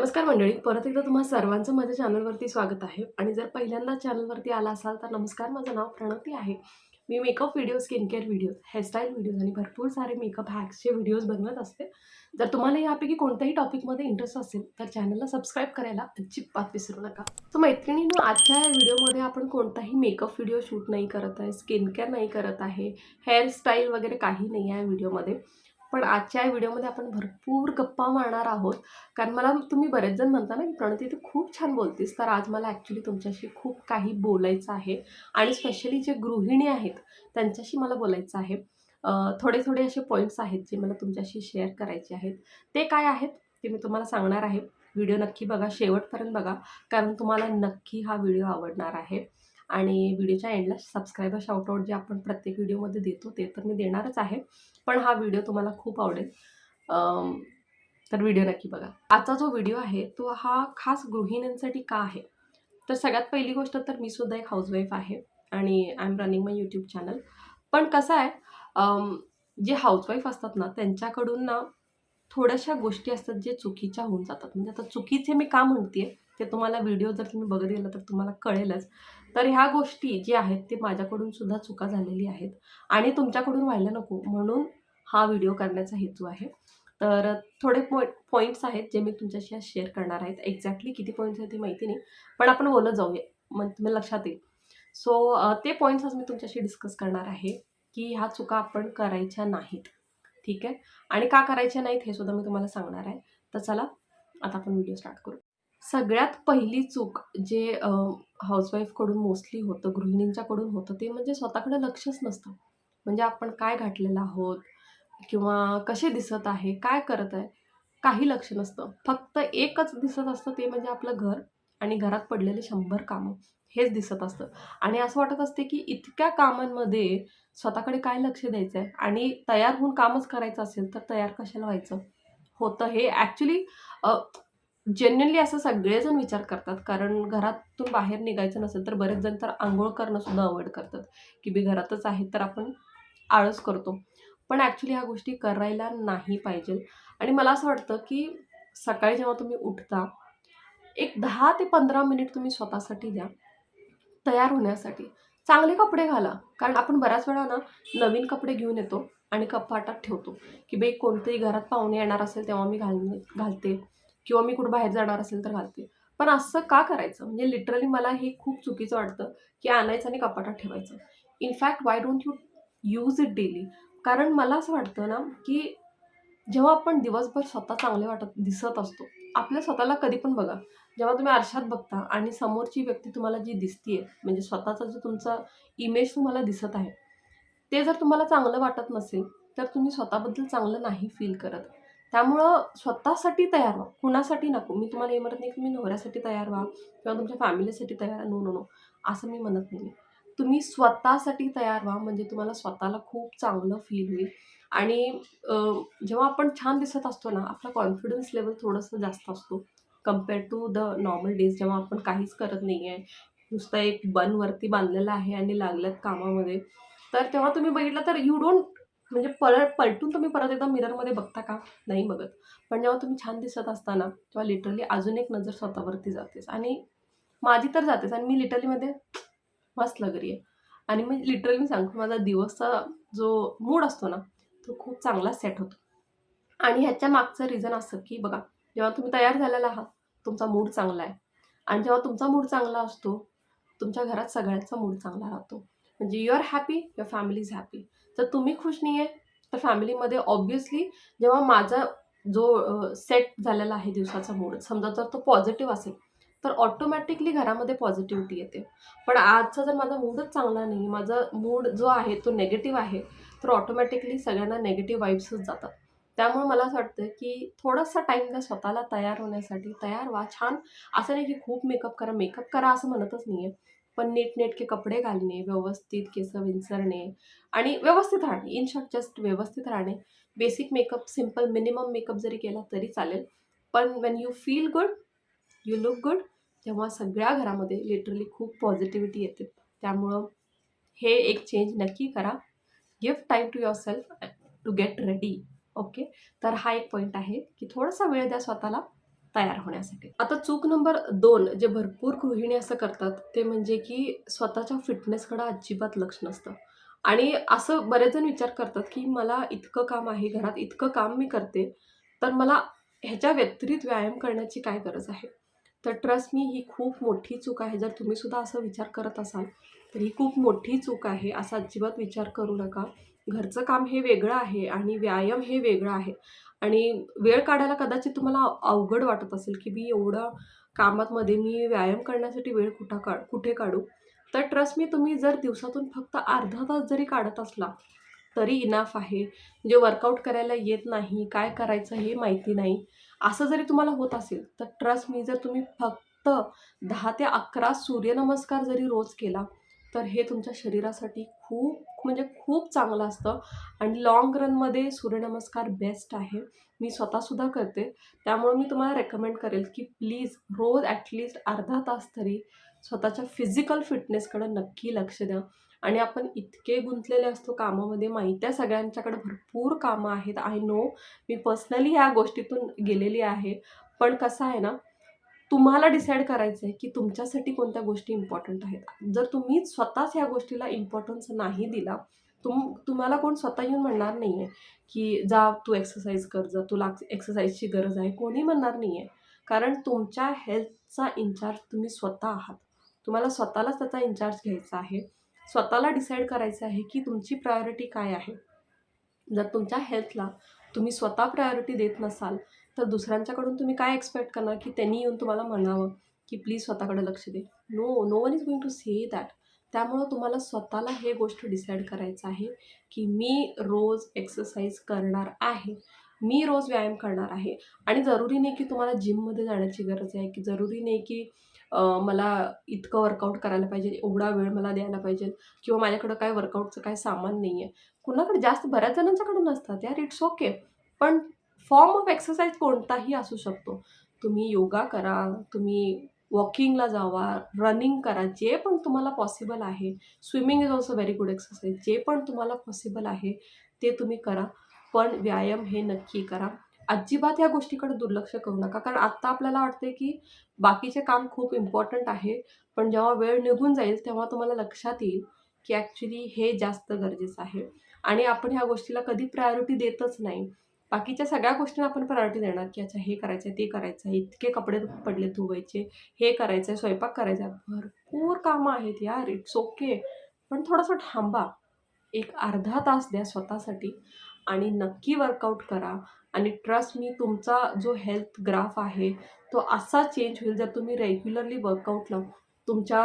नमस्कार मंडळी, परत एकदा तुम्हा सर्वांचं माझ्या चॅनलवरती स्वागत आहे. आणि जर पहिल्यांदा चॅनलवरती आला असाल तर नमस्कार, माझं नाव प्रणती आहे. मी makeup video, skin care videos, hairstyle videos आणि भरपूर सारे मेकअप हॅक्सचे व्हिडिओज बनवत असते. जर तुम्हाला यापैकी कोणत्याही टॉपिकमध्ये इंटरेस्ट असेल तर चॅनलला सबस्क्राईब करायला अजिबात विसरू नका. तर मैत्रिणींनो, आजच्या या व्हिडिओमध्ये आपण कोणताही मेकअप व्हिडिओ शूट नाही करत आहे, स्किन केअर नाही करत आहे, हेअरस्टाईल वगैरे काही नाही आहे व्हिडिओमध्ये. पण आजच्या या व्हिडिओमध्ये आपण भरपूर गप्पा मारणार आहोत. कारण मला तुम्ही बरेच जण म्हणता ना की प्रणती तू खूप छान बोलतेस, तर आज मला ॲक्च्युली तुमच्याशी खूप काही बोलायचं आहे. आणि स्पेशली जे गृहिणी आहेत त्यांच्याशी मला बोलायचं आहे. थोडे थोडे असे पॉईंट्स आहेत जे मला तुमच्याशी शेअर करायचे आहेत. ते काय आहेत ते मी तुम्हाला सांगणार आहे. व्हिडिओ नक्की बघा, शेवटपर्यंत बघा, कारण तुम्हाला नक्की हा व्हिडिओ आवडणार आहे. आणि व्हिडिओच्या एंडला सबस्क्रायबर शाउटआउट जे आपण प्रत्येक व्हिडिओमध्ये देतो ते तर मी देणारच आहे. पण हा व्हिडिओ तुम्हाला खूप आवडेल, तर व्हिडिओ नक्की बघा. आजचा जो व्हिडिओ आहे तो हा खास गृहिणींसाठी का आहे. तर सगळ्यात पहिली गोष्ट तर मी सुद्धा एक हाऊसवाईफ आहे आणि I am running my YouTube channel. पण कसं आहे, जे हाऊसवाईफ असतात ना त्यांच्याकडून ना थोड्याशा गोष्टी असतात जे चुकीच्या होऊन जातात. म्हणजे आता चुकीचे मी का म्हणते ते तुम्हाला व्हिडिओ जर तुम्ही बघत गेला तर तुम्हाला कळेलच. तर ह्या गोष्टी जे आहेत ते माझ्याकडून सुद्धा चुका झालेली आहेत आणि तुमच्याकडून व्हायला नको म्हणून हा व्हिडिओ करण्याचा हेतू आहे. तर थोडे पॉईंट्स आहेत जे मी तुमच्याशी आज शेअर करणार आहेत. एक्झॅक्टली किती पॉईंट्स आहेत ते माहिती नाही, पण आपण बोलत जाऊया, मग तुम्हाला लक्षात येईल. सो ते पॉईंट्स आज मी तुमच्याशी डिस्कस करणार आहे की ह्या चुका आपण करायच्या नाहीत. ठीक आहे, आणि का करायच्या नाहीत हे सुद्धा मी तुम्हाला सांगणार आहे. तर चला आता आपण व्हिडिओ स्टार्ट करू. सगळ्यात पहिली चूक जे हाऊसवाईफकडून मोस्टली होतं, गृहिणींच्याकडून होतं, ते म्हणजे स्वतःकडे लक्षच नसतं. म्हणजे आपण काय घातलेलं आहोत किंवा कसे दिसत आहे, काय करत आहे, काही लक्ष नसतं. फक्त एकच दिसत असतं, ते म्हणजे आपलं घर आणि घरात पडलेले 100 कामं हेच दिसत असतं. आणि असं वाटत असते की इतक्या कामांमध्ये स्वतःकडे काय लक्ष द्यायचं आहे आणि तयार होऊन कामच करायचं असेल तर तयार कशाला व्हायचं होतं. हे ॲक्च्युली जेन्युइनली असं सगळेजण विचार करतात. कारण घरातून बाहेर निघायचं नसेल तर बरेच जण तर अंघोळ करणं सुद्धा अवॉइड करतात की बी घरातच आहे तर आपण आळस करतो. पण ॲक्च्युली ह्या गोष्टी करायला नाही पाहिजे. आणि मला असं वाटतं की सकाळी जेव्हा तुम्ही उठता एक 10 ते 15 मिनिट तुम्ही स्वतःसाठी द्या, तयार होण्यासाठी. चांगले कपडे घाला. कारण आपण बऱ्याच वेळा ना नवीन कपडे घेऊन येतो आणि कपाटात ठेवतो की बाई कोणतेही घरात पाहुणे येणार असेल तेव्हा मी घालते किंवा मी कुठं बाहेर जाणार असेल तर घालते. पण असं का करायचं? म्हणजे लिटरली मला हे खूप चुकीचं वाटतं की आणायचं आणि कपाटात ठेवायचं. In fact why don't you use it daily? कारण मला असं वाटतं ना की जेव्हा आपण दिवसभर स्वतः चांगले दिसत असतो, आपल्या स्वतःला कधी पण बघा. जेव्हा तुम्ही आरशात बघता आणि समोरची व्यक्ती तुम्हाला जी दिसतीये, म्हणजे स्वतःचा जो तुमचा इमेज तुम्हाला दिसत आहे, ते जर तुम्हाला चांगलं वाटत नसेल, तर तुम्ही स्वतःबद्दल चांगलं नाही फील करत. त्यामुळं स्वतःसाठी तयार व्हा, कुणासाठी नको. मी तुम्हाला हे म्हणत नाही की तुम्ही नवऱ्यासाठी तयार व्हा किंवा तुमच्या फॅमिलीसाठी तयार व्हा. No, no, no. असं मी म्हणत नाही. तुम्ही स्वतःसाठी तयार व्हा, म्हणजे तुम्हाला स्वतःला खूप चांगलं फील होईल. आणि जेव्हा आपण छान दिसत असतो ना, आपला कॉन्फिडन्स लेवल थोडंसं जास्त असतो compare to the normal days जेव्हा आपण काहीच करत नाही आहे. नुसतं एक बनवरती बांधलेलं आहे आणि लागल्यात कामामध्ये. तर तेव्हा तुम्ही बघितलं तर यू डोंट, म्हणजे पलटून तुम्ही परत एकदा मिररमध्ये बघता का? नाही बघत. पण जेव्हा तुम्ही छान दिसत असता ना, तेव्हा लिटरली अजून एक नजर स्वतःवरती जातेच. आणि माझी तर जातेच. आणि मी लिटरलीमध्ये मस्त लग रही आहे. आणि मी लिटरली सांगतो, माझा दिवसचा जो मूड असतो ना, तो खूप चांगला सेट होतो. आणि ह्याच्या मागचं रिझन असं की बघा, जेव्हा तुम्ही तयार झालेला आहात, तुमचा मूड चांगला आहे. आणि जेव्हा तुमचा मूड चांगला असतो, तुमच्या घरात सगळ्यांचा मूड चांगला राहतो. म्हणजे you are happy, your family is happy. जर तुम्ही खुश नाही आहे, तर फॅमिलीमध्ये ऑब्व्हियसली जेव्हा माझा जो सेट झालेला आहे दिवसाचा मूड, समजा जर तो पॉझिटिव्ह असेल, तर ऑटोमॅटिकली घरामध्ये पॉझिटिव्हिटी येते. पण आजचा जर माझा मूडच चांगला नाही, माझा मूड जो आहे तो निगेटिव्ह आहे, तर ऑटोमॅटिकली सगळ्यांना निगेटिव्ह वाइब्सच जातात. त्यामुळे मला असं वाटतं की थोडासा टाईम द्या स्वतःला तयार होण्यासाठी. तयार व्हा छान. असं नाही की खूप मेकअप करा असं म्हणतच नाही आहे. पण नीटनेटके कपडे घालणे, व्यवस्थित केसं विंचरणे आणि व्यवस्थित राहणे. इन शॉर्ट जस्ट व्यवस्थित राहणे. Basic makeup, simple minimum makeup जरी केला तरी चालेल. पण when you feel good, you look good, तेव्हा सगळ्या घरामध्ये लिटरली खूप पॉझिटिव्हिटी येते. त्यामुळं हे एक चेंज नक्की करा. Give time to yourself to get ready. Okay. तर हा एक पॉईंट आहे की थोडासा वेळ द्या स्वतःला तयार होण्यासाठी. आता चूक नंबर 2 जे भरपूर गृहिणी असं करतात, ते म्हणजे की स्वतःच्या फिटनेसकडे अजिबात लक्ष नसतं. आणि असं बरेच जण विचार करतात, की मला इतकं काम आहे, घरात इतकं काम मी करते, तर मला ह्याच्या व्यतिरिक्त व्यायाम करण्याची काय गरज आहे? तर ट्रस्ट मी ही खूप मोठी चूक आहे. जर तुम्ही सुद्धा असा विचार करत असाल, तर ही खूप मोठी चूक आहे. असा अजिबात विचार करू नका. घरचं काम हे वेगळं आहे आणि व्यायाम हे वेगळं आहे. आणि वेळ काढायला कदाचित तुम्हाला अवघड वाटत असेल, की मी एवढं कामामध्ये मी व्यायाम करण्यासाठी वेळ कुठे काढू? तर ट्रस्ट मी तुम्ही जर दिवसातून फक्त अर्धा तास जरी काढत असला, तरी इनफ आहे. म्हणजे वर्कआउट करायला येत नाही, काय करायचं हे माहिती नाही, असं जरी तुम्हाला होत असेल, तर ट्रस्ट मी जर तुम्ही फक्त 10 ते 11 सूर्यनमस्कार जरी रोज केला, तर हे तुमच्या शरीरासाठी खूप म्हणजे खूप चांगलं असतं आणि लाँग रनमध्ये सूर्यनमस्कार बेस्ट आहे. मी स्वतःसुद्धा करते. त्यामुळे मी तुम्हाला रेकमेंड करेल, की प्लीज रोज ॲटलीस्ट अर्धा तास तरी स्वतःच्या फिजिकल फिटनेसकडे नक्की लक्ष द्या. आणि आपण इतके गुंतलेले असतो कामामध्ये, माहिती आहे सगळ्यांच्याकडे भरपूर कामं आहेत. आय नो, मी पर्सनली ह्या गोष्टीतून गेलेली आहे. पण कसं आहे ना, तुम्हाला डिसाईड करायचं आहे, की तुमच्यासाठी कोणत्या गोष्टी इम्पॉर्टंट आहेत. जर तुम्ही स्वतःच ह्या गोष्टीला इम्पॉर्टन्स नाही दिला, तुम्हाला कोण स्वतः येऊन म्हणणार नाही आहे, की जा तू एक्सरसाइज कर, जा तुला एक्सरसाइजची गरज आहे. कोणी म्हणणार नाही आहे. कारण तुमच्या हेल्थचा इन्चार्ज तुम्ही स्वतः आहात. तुम्हाला स्वतःलाच त्याचा इन्चार्ज घ्यायचा आहे. स्वतःला डिसाईड करायचं आहे, की तुमची प्रायोरिटी काय आहे. जर तुमच्या हेल्थला तुम्ही स्वतः प्रायोरिटी देत नसाल, तर दुसऱ्यांच्याकडून तुम्ही काय एक्सपेक्ट करणार, की त्यांनी येऊन तुम्हाला म्हणावं, की प्लीज स्वतःकडे लक्ष दे. No, no one is going to say that. त्यामुळं तुम्हाला स्वतःला हे गोष्ट डिसाईड करायचं आहे, की मी रोज एक्सरसाइज करणार आहे. मी रोज व्यायाम करणार आहे. आणि जरुरी नाही, की तुम्हाला जिममध्ये जाण्याची गरज आहे, की जरुरी नाही, की मला इतकं वर्कआउट करायला पाहिजे, एवढा वेळ मला द्यायला पाहिजे किंवा माझ्याकडं काय वर्कआउटचं काही सामान नाही आहे. कुणाकडे जास्त बऱ्याच जणांच्याकडे नसतात यार, इट्स ओके. पण फॉर्म ऑफ एक्सरसाइज कोणताही असू शकतो. तुम्ही योगा करा, तुम्ही वॉकिंगला जावा, रनिंग करा, जे पण तुम्हाला पॉसिबल आहे. Swimming is also very good exercise. जे पण तुम्हाला पॉसिबल आहे ते तुम्ही करा. पण व्यायाम हे नक्की करा. अजिबात या गोष्टीकडे दुर्लक्ष करू नका. कारण आत्ता आपल्याला वाटते, की बाकीचे काम खूप इम्पॉर्टंट आहे. पण जेव्हा वेळ निघून जाईल तेव्हा तुम्हाला लक्षात येईल, की ॲक्चुअली हे जास्त गरजेचं आहे. आणि आपण ह्या गोष्टीला कधी प्रायोरिटी देतच नाही. बाकीच्या सगळ्या गोष्टींना आपण प्रायोरिटी देणार, की अच्छा हे करायचं आहे, ते करायचं आहे, इतके कपडे पडले धुवायचे, हे करायचं आहे, स्वयंपाक करायचा आहे. भरपूर कामं आहेत यार, इट्स ओके. पण थोडंसं थांबा. एक अर्धा तास द्या स्वतःसाठी आणि नक्की वर्कआउट करा. आणि ट्रस्ट मी तुमचा जो हेल्थ ग्राफ आहे, तो असा चेंज होईल जर तुम्ही रेग्युलरली वर्कआउटला तुमच्या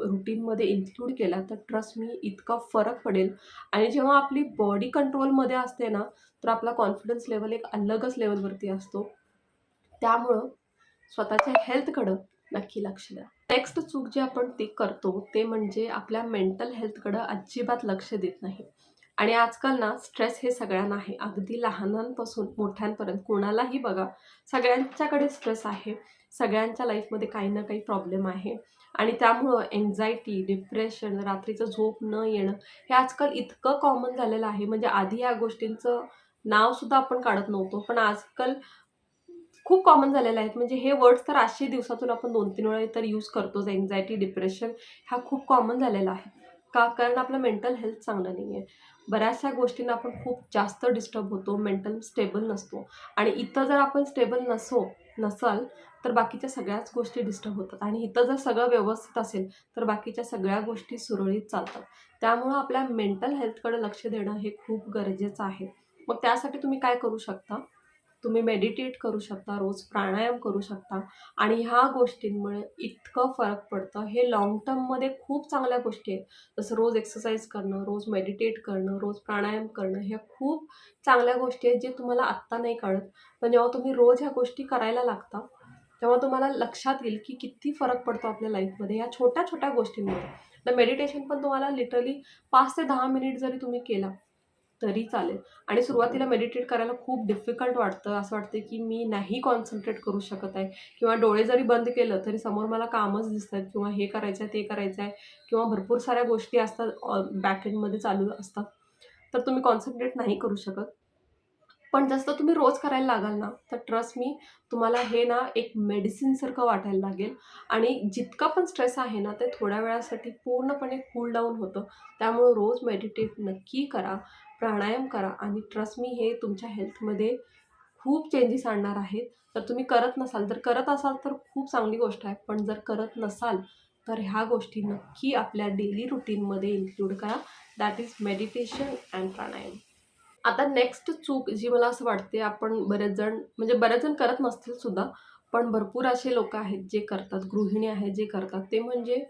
रुटीनमध्ये इन्क्लूड केला, तर ट्रस्ट मी इतका फरक पडेल. आणि जेव्हा आपली बॉडी कंट्रोलमध्ये असते ना, तर आपला कॉन्फिडन्स लेव्हल एक अलगच लेव्हलवरती असतो. त्यामुळं स्वतःच्या हेल्थकडं नक्की लक्ष द्या. नेक्स्ट चूक जी आपण ती करतो, ते म्हणजे आपल्या मेंटल हेल्थकडं अजिबात लक्ष देत नाही. आणि आजकाल ना स्ट्रेस हे सगळ्यांना आहे. अगदी लहानांपासून मोठ्यांपर्यंत कोणालाही बघा, सगळ्यांच्याकडे स्ट्रेस आहे. सगळ्यांच्या लाईफमध्ये काही ना काही प्रॉब्लेम आहे. आणि त्यामुळं एन्झायटी, डिप्रेशन, रात्रीचं झोप न येणं, हे आजकाल इतकं कॉमन झालेलं आहे. म्हणजे आधी या गोष्टींचं नावसुद्धा आपण काढत नव्हतो. पण आजकाल खूप कॉमन झालेले आहेत. म्हणजे हे वर्ड्स तर असे दिवसातून आपण 2-3 वेळा तर यूज करतोच. अँक्झायटी, डिप्रेशन हा खूप कॉमन झालेला आहे. का? कारण आपलं मेंटल हेल्थ चांगलं नाही आहे. बऱ्याचशा गोष्टींना आपण खूप जास्त डिस्टर्ब होतो, मेंटल स्टेबल नसतो. आणि इथं जर आपण स्टेबल नसाल, तर बाकीच्या सगळ्याच गोष्टी डिस्टर्ब होतात. आणि इथं जर सगळं व्यवस्थित असेल, तर बाकीच्या सगळ्या गोष्टी सुरळीत चालतात. त्यामुळं आपल्या मेंटल हेल्थकडे लक्ष देणं हे खूप गरजेचं आहे. मग त्यासाठी तुम्ही काय करू शकता? तुम्ही मेडिटेट करू शकता, रोज प्राणायाम करू शकता. आणि ह्या गोष्टींमुळे इतकं फरक पडतं. हे लाँग टर्ममध्ये खूप चांगल्या गोष्टी आहेत. जसं रोज एक्सरसाइज करणं, रोज मेडिटेट करणं, रोज प्राणायाम करणं, ह्या खूप चांगल्या गोष्टी आहेत, जे तुम्हाला आत्ता नाही कळत. पण जेव्हा तुम्ही रोज ह्या गोष्टी करायला लागता, तेव्हा तुम्हाला लक्षात येईल, की किती फरक पडतो आपल्या लाईफमध्ये या छोट्या-छोट्या गोष्टींमुळे. तर मेडिटेशन पण तुम्हाला लिटरली 5 ते 10 मिनिट जरी तुम्ही केला, तरी चालेल. आणि सुरुवातीला मेडिटेट करायला खूप डिफिकल्ट वाटतं. असं वाटतं की मी नाही कॉन्सन्ट्रेट करू शकत आहे किंवा डोळे जरी बंद केलं तरी समोर मला कामच दिसतात किंवा हे करायचं आहे, ते करायचं आहे किंवा भरपूर साऱ्या गोष्टी असतात बॅक एंडमध्ये चालू असतात. तर तुम्ही कॉन्सन्ट्रेट नाही करू शकत. पण जसं तुम्ही रोज करायला लागाल ना, तर ट्रस्ट मी तुम्हाला हे ना एक मेडिसिनसारखं वाटायला लागेल आणि जितका पण स्ट्रेस आहे ना, ते थोड्या वेळासाठी पूर्णपणे कूल डाऊन होतं. त्यामुळं रोज मेडिटेट नक्की करा, प्राणायाम करा आणि ट्रस्ट मी हे तुमच्या हेल्थमध्ये खूप चेंजेस आणणार आहेत. तर तुम्ही करत नसाल, जर करत असाल तर खूप चांगली गोष्ट आहे. पण जर करत नसाल, तर ह्या गोष्टी नक्की आपल्या डेली रुटीनमध्ये इन्क्लूड करा. दॅट इज मेडिटेशन अँड प्राणायाम. आता नेक्स्ट चूक जी मला असं वाटते, आपण बरेच जण करत नसतील सुद्धा, पण भरपूर असे लोकं आहेत जे करतात, गृहिणी आहेत जे करतात, ते म्हणजे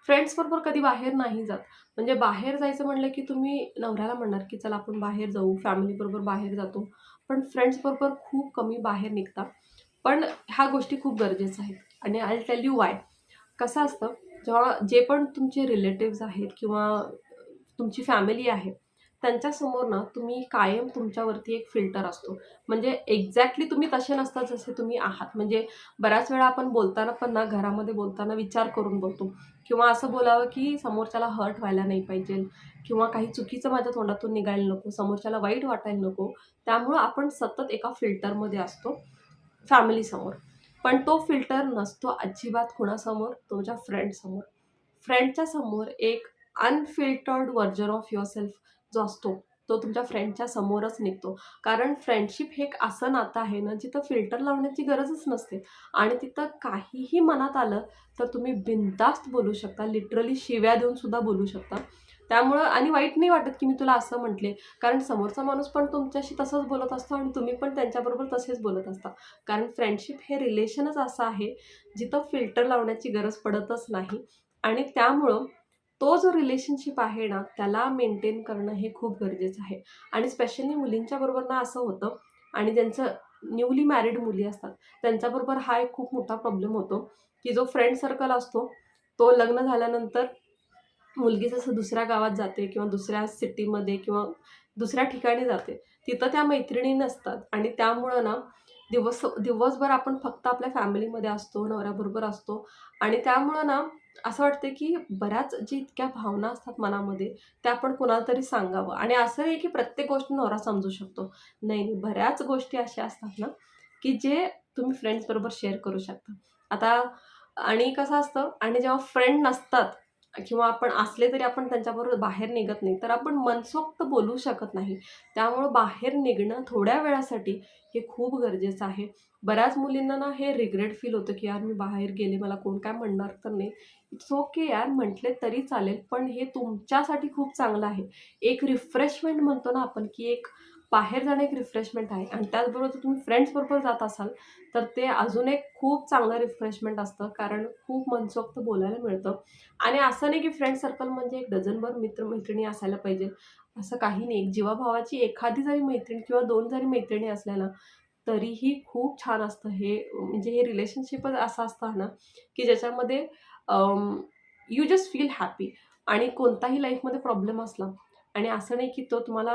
फ्रेंड्सबरोबर कधी बाहेर नाही जात. म्हणजे बाहेर जायचं म्हणलं की तुम्ही नवऱ्याला म्हणणार की चला आपण बाहेर जाऊ, फॅमिलीबरोबर बाहेर जातो. पण फ्रेंड्सबरोबर खूप कमी बाहेर निघता. पण ह्या गोष्टी खूप गरजेच्या आहेत आणि आय विल टेल यू व्हाय. कसं असतं, जेव्हा जे पण तुमचे रिलेटिव्हज आहेत किंवा तुमची फॅमिली आहे, त्यांच्यासमोर ना तुम्ही कायम तुमच्यावरती एक फिल्टर असतो. म्हणजे एक्झॅक्टली तुम्ही तसे नसतात जसे तुम्ही आहात. म्हणजे बऱ्याच वेळा आपण बोलताना पण ना, घरामध्ये बोलताना विचार करून बोलतो किंवा असं बोलावं की समोरच्याला हर्ट व्हायला नाही पाहिजे किंवा काही चुकीचं माझ्या तोंडातून निघायला नको, समोरच्याला वाईट वाटायला नको. त्यामुळं आपण सतत एका फिल्टरमध्ये असतो फॅमिलीसमोर. पण तो फिल्टर नसतो अजिबात कुणासमोर? तुमच्या फ्रेंडसमोर. फ्रेंडच्या समोर एक अनफिल्टर्ड व्हर्जन ऑफ युअरसेल्फ जो असतो, तो तुमच्या फ्रेंडच्या समोरच निघतो. कारण फ्रेंडशिप हे एक असं नातं आहे ना, जिथं फिल्टर लावण्याची गरजच नसते आणि तिथं काहीही मनात आलं, तर तुम्ही बिनधास्त बोलू शकता. लिटरली शिव्या देऊन सुद्धा बोलू शकता. त्यामुळं आणि वाईट नाही वाटत, की मी तुला असं म्हटले. कारण समोरचा माणूस पण तुमच्याशी तसंच बोलत असतो आणि तुम्ही पण त्यांच्याबरोबर तसेच बोलत असता. कारण फ्रेंडशिप हे रिलेशनच असं आहे, जिथं फिल्टर लावण्याची गरज पडतच नाही आणि त्यामुळं तो जो रिलेशनशिप आहे ना, त्याला मेंटेन करणं हे खूप गरजेचं आहे. आणि स्पेशली मुलींच्या बरोबर ना असं होतं आणि ज्यांचं न्यूली मॅरिड मुली असतात, त्यांच्याबरोबर हा एक खूप मोठा प्रॉब्लेम होतो, की जो फ्रेंड सर्कल असतो, तो लग्न झाल्यानंतर मुलगी जसं दुसऱ्या गावात जाते किंवा दुसऱ्या सिटीमध्ये किंवा दुसऱ्या ठिकाणी जाते, तिथं त्या मैत्रिणी नसतात आणि त्यामुळं ना दिवसभर आपण फक्त आपल्या फॅमिलीमध्ये असतो, नवऱ्याबरोबर असतो आणि त्यामुळं ना असं वाटतं की बऱ्याच जी इतक्या भावना असतात मनामध्ये, त्या आपण कुणाला तरी सांगावं आणि असं नाही की प्रत्येक गोष्ट नवरा समजू शकतो. नाही, नाही. बऱ्याच गोष्टी अशा असतात ना, की जे तुम्ही फ्रेंड्सबरोबर शेअर करू शकता. आता आणि कसं असतं आणि जेव्हा फ्रेंड नसतात किंवा आपण असले तरी आपण त्यांच्याबरोबर बाहेर निघत नाही, तर आपण मनसोक्त बोलू शकत नाही. त्यामुळं बाहेर निघणं थोड्या वेळासाठी हे खूप गरजेचं आहे. बऱ्याच मुलींना ना हे रिग्रेट फील होतं, की यार मी बाहेर गेले, मला कोण काय म्हणणार तर नाही. इट्स ओके यार, म्हटले तरी चालेल, पण हे तुमच्यासाठी खूप चांगलं आहे. एक रिफ्रेशमेंट म्हणतो ना आपण, की एक बाहेर जाणं एक रिफ्रेशमेंट आहे आणि त्याचबरोबर जर तुम्ही फ्रेंड्सबरोबर जात असाल, तर ते अजून एक खूप चांगलं रिफ्रेशमेंट असतं. कारण खूप मनसोक्त बोलायला मिळतं आणि असं नाही की फ्रेंड सर्कल म्हणजे एक डझनभर मित्र-मैत्रिणी असायला पाहिजे, असं काही नाही. जीवाभावाची एखादी जरी मैत्रीण किंवा 2 जरी मैत्रिणी असल्या ना, तरीही खूप छान असतं हे. म्हणजे हे रिलेशनशिपच असं असतं ना, की ज्याच्यामध्ये यू जस्ट फील हॅपी आणि कोणताही लाईफमध्ये प्रॉब्लेम असला आणि असं नाही की तो तुम्हाला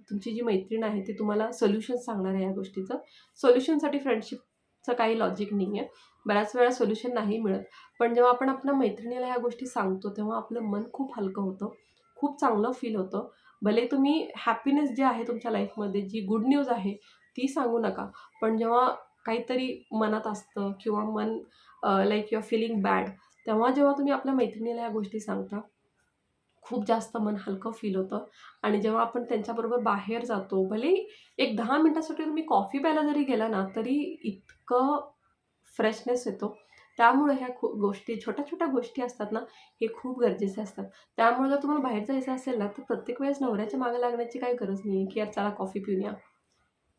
तुमची जी मैत्रीण आहे ती तुम्हाला सोल्युशन सांगणार आहे या गोष्टीचं. सोल्युशनसाठी फ्रेंडशिपचं काही लॉजिक नाही आहे. बऱ्याच वेळा सोल्युशन नाही मिळत. पण जेव्हा आपण आपल्या मैत्रिणीला ह्या गोष्टी सांगतो, तेव्हा आपलं मन खूप हलकं होतं. खूप चांगलं फील होतं. भले तुम्ही हॅपीनेस जे आहे तुमच्या लाईफमध्ये, जी गुड न्यूज आहे, ती सांगू नका. पण जेव्हा काहीतरी मनात असतं किंवा मन like you are feeling bad, तेव्हा जेव्हा तुम्ही आपल्या मैत्रिणीला ह्या गोष्टी सांगता, खूप जास्त मन हलकं फील होतं आणि जेव्हा आपण त्यांच्याबरोबर बाहेर जातो, भलेही एक 10 मिनिटासाठी तुम्ही कॉफी प्यायला जरी गेला ना, तरी इतकं फ्रेशनेस येतो. त्यामुळे ह्या गोष्टी छोट्या-छोट्या गोष्टी असतात ना, हे खूप गरजेचे असतात. त्यामुळे जर तुम्हाला बाहेर जायचं असेल ना, तर प्रत्येक वेळेस नवऱ्याच्या मागे लागण्याची काही गरज नाही आहे, की यार चला कॉफी पिऊन या.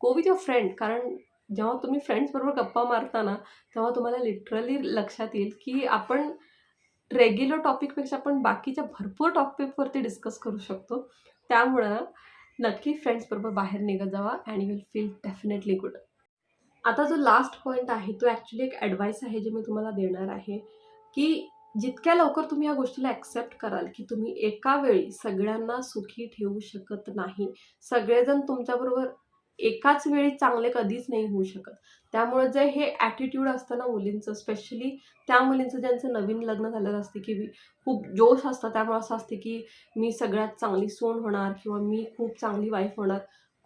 Go with your friend. कारण जेव्हा तुम्ही फ्रेंड्सबरोबर गप्पा मारता ना, तेव्हा तुम्हाला लिटरली लक्षात येईल, की आपण रेग्युलर टॉपिकपेक्षा आपण बाकीच्या भरपूर टॉपिकवरती डिस्कस करू शकतो. त्यामुळं नक्की फ्रेंड्सबरोबर बाहेर निघत जावा and you will feel definitely good. आता जो लास्ट पॉइंट आहे, तो ॲक्चुअली एक ॲडवाईस आहे, जे मी तुम्हाला देणार आहे, की जितक्या लवकर तुम्ही या गोष्टीला ॲक्सेप्ट कराल, की तुम्ही एका वेळी सगळ्यांना सुखी ठेवू शकत नाही. सगळेजण तुमच्याबरोबर एकाच वेळी चांगले कधीच नाही होऊ शकत. त्यामुळे जे हे ॲटिट्यूड असतं ना मुलींचं, स्पेशली त्या मुलींचं ज्यांचं नवीन लग्न झालेलं असते, की खूप जोश असतं. त्यामुळे असं असते, की मी सगळ्यात चांगली सून होणार किंवा मी खूप चांगली वाईफ होणार.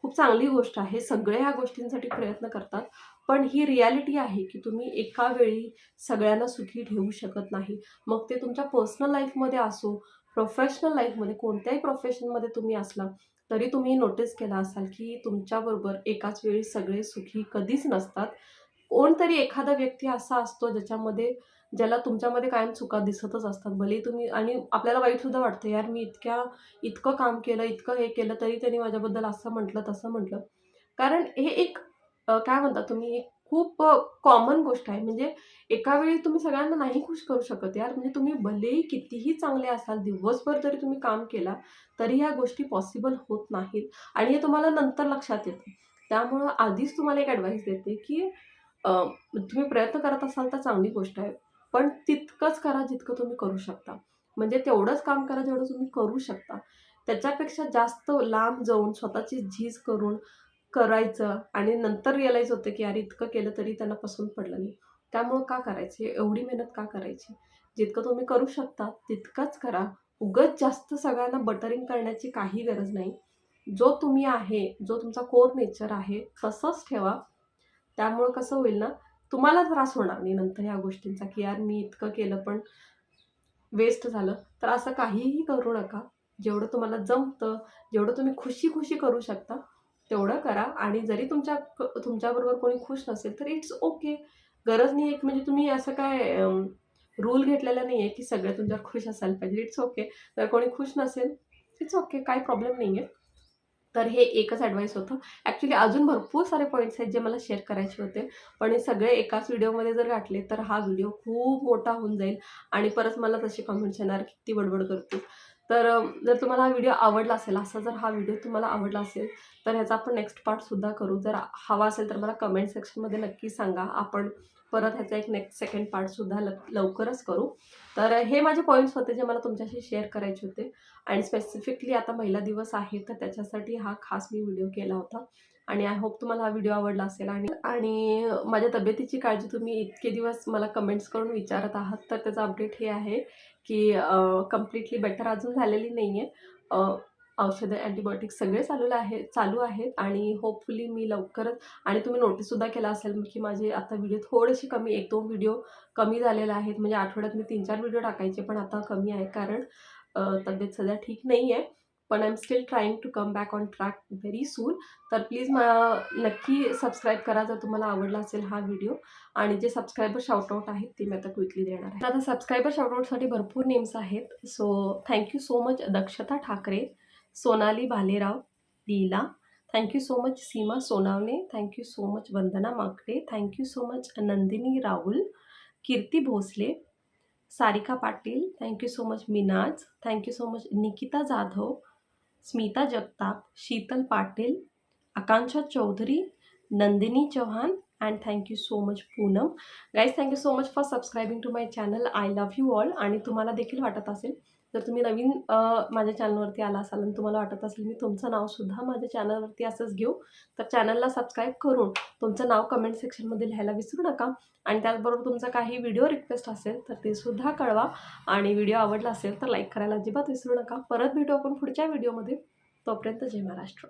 खूप चांगली गोष्ट आहे. सगळे ह्या गोष्टींसाठी प्रयत्न करतात. पण ही रिॲलिटी आहे, की तुम्ही एका वेळी सगळ्यांना सुखी ठेवू शकत नाही. मग ते तुमच्या पर्सनल लाईफमध्ये असो, प्रोफेशनल लाईफमध्ये, कोणत्याही प्रोफेशनमध्ये तुम्ही असला, तरी तुम्ही नोटीस केलं असाल, की तुमच्याबरोबर एकाच वेळी सगळे सुखी कधीच नसतात. कोणतरी एखादा व्यक्ती असा असतो ज्याला तुमच्यामध्ये कायम चुका दिसतच असतात. भलेही तुम्ही आणि आपल्याला वाईटसुद्धा वाटतं, यार मी इतकं काम केलं, इतकं हे केलं, तरी त्यांनी माझ्याबद्दल असं म्हटलं, तसं म्हटलं. कारण हे एक काय म्हणता तुम्ही, एक खूप कॉमन गोष्ट आहे. म्हणजे एका वेळी तुम्ही सगळ्यांना नाही खुश करू शकत यार. म्हणजे तुम्ही भलेही कितीही चांगले असाल, दिवसभर जरी तुम्ही काम केला, तरी ह्या गोष्टी पॉसिबल होत नाहीत आणि हे तुम्हाला नंतर लक्षात येतं. त्यामुळं आधीच तुम्हाला एक ॲडवाईस देते, की तुम्ही प्रयत्न करत असाल तर चांगली गोष्ट आहे. पण तितकंच करा जितकं तुम्ही करू शकता. म्हणजे तेवढंच काम करा जेवढं तुम्ही करू शकता. त्याच्यापेक्षा जास्त लांब जाऊन स्वतःची झीज करून करायचं आणि नंतर रिअलाईज होतं, की अरे इतकं केलं तरी त्यांना पसंत पडलं नाही. त्यामुळं का करायची? एवढी मेहनत का करायची? जितकं तुम्ही करू शकता तितकंच करा. उगाच जास्त सगळ्यांना बटरिंग करण्याची काही गरज नाही. जो तुम्ही आहे, जो तुमचा कोर नेचर आहे तसंच ठेवा. त्यामुळं कसं होईल ना, तुम्हाला त्रास होणार नाही नंतर ह्या गोष्टींचा, की यार मी इतकं केलं पण वेस्ट झालं. तर असं काहीही करू नका. जेवढं तुम्हाला जमतं, जेवढं तुम्ही खुशी-खुशी करू शकता, तेवढं करा आणि जरी तुमच्याबरोबर कोणी खुश नसेल, तर इट्स ओके. गरज नाही आहे, म्हणजे तुम्ही असं काय रूल घेतलेला नाही आहे, की सगळे तुमच्यावर खुश असायला पाहिजे. It's okay. जर कोणी खुश नसेल, इट्स ओके. काही प्रॉब्लेम नाही आहे. तर हे एकच ॲडवाईस होतं. ॲक्चुअली अजून भरपूर सारे पॉइंट्स आहेत जे मला शेअर करायचे होते. पण हे सगळे एकाच व्हिडिओमध्ये जर घातले तर हा व्हिडिओ खूप मोठा होऊन जाईल आणि परत मला तसे कमेंट्स येणार, किती बडबड करते. तर जर तुम्हाला हा व्हिडिओ आवडला असेल, असा जर हा व्हिडिओ तुम्हाला आवडला असेल, तर ह्याचा आपण नेक्स्ट पार्टसुद्धा करू. जर हवा असेल तर मला कमेंट सेक्शनमध्ये नक्की सांगा. आपण परत ह्याचा एक नेक्स्ट सेकंड पार्टसुद्धा लवकरच करू. तर हे माझे पॉइंट्स होते जे मला तुमच्याशी शेअर करायचे होते. आणि स्पेसिफिकली आता महिला दिवस आहे, तर त्याच्यासाठी हा खास मी व्हिडिओ केला होता आणि आय होप तुम्हाला हा व्हिडिओ आवडला असेल आणि आणि माझ्या तब्येतीची काळजी तुम्ही इतके दिवस मला कमेंट्स करून विचारत आहात, तर त्याचं अपडेट हे आहे की कम्प्लिटली बेटर अजून झालेली नाही आहे. औषधं, अँटिबायोटिक्स सगळे चालू आहेत आणि होपफुली मी लवकरच आणि तुम्ही नोटीससुद्धा केला असेल की माझे आता व्हिडिओ थोडेसे कमी 1-2 व्हिडिओ कमी झालेले आहेत. म्हणजे आठवड्यात मी 3-4 व्हिडिओ टाकायचे, पण आता कमी आहे कारण तब्येत सध्या ठीक नाही आहे. पण I am still trying to come back on track very soon. तर प्लीज नक्की सबस्क्राईब करा जर तुम्हाला आवडला असेल हा व्हिडिओ आणि जे सबस्क्रायबर शाउटआउट आहेत ते मी आता क्विकली देणार आहे. आता सबस्क्रायबर शाउटआउटसाठी भरपूर नेम्स आहेत. So thank so much Dakshata Thackeray, Sonali Bhalerao, Leela. Thank so much Seema Sonawane. Thank so much Vandana Makade. Thank so much Nandini Rahul, Kirti Bhosale, Sarika Patil. Thank so much Minaz. Thank so much Nikita Jadhav, Smita Jagtap, Sheetal Patil, Akanksha Chaudhary, Nandini Chauhan and thank so much Poonam. Guys thank so much for subscribing to my channel. I love you all. आणि तुम्हाला देखील वाटत असेल, जर तुम्ही नवीन माझ्या चॅनलवरती आला असाल आणि तुम्हाला वाटत असेल मी तुमचं नावसुद्धा माझ्या चॅनलवरती असंच घेऊ, तर चॅनलला सबस्क्राईब करून तुमचं नाव कमेंट सेक्शनमध्ये लिहायला विसरू नका. आणि त्याचबरोबर तुमचा काही व्हिडिओ रिक्वेस्ट असेल तर ते सुद्धा कळवा. आणि व्हिडिओ आवडला असेल तर लाईक करायला अजिबात विसरू नका. परत भेटू आपण पुढच्या व्हिडिओमध्ये. तोपर्यंत जय महाराष्ट्र.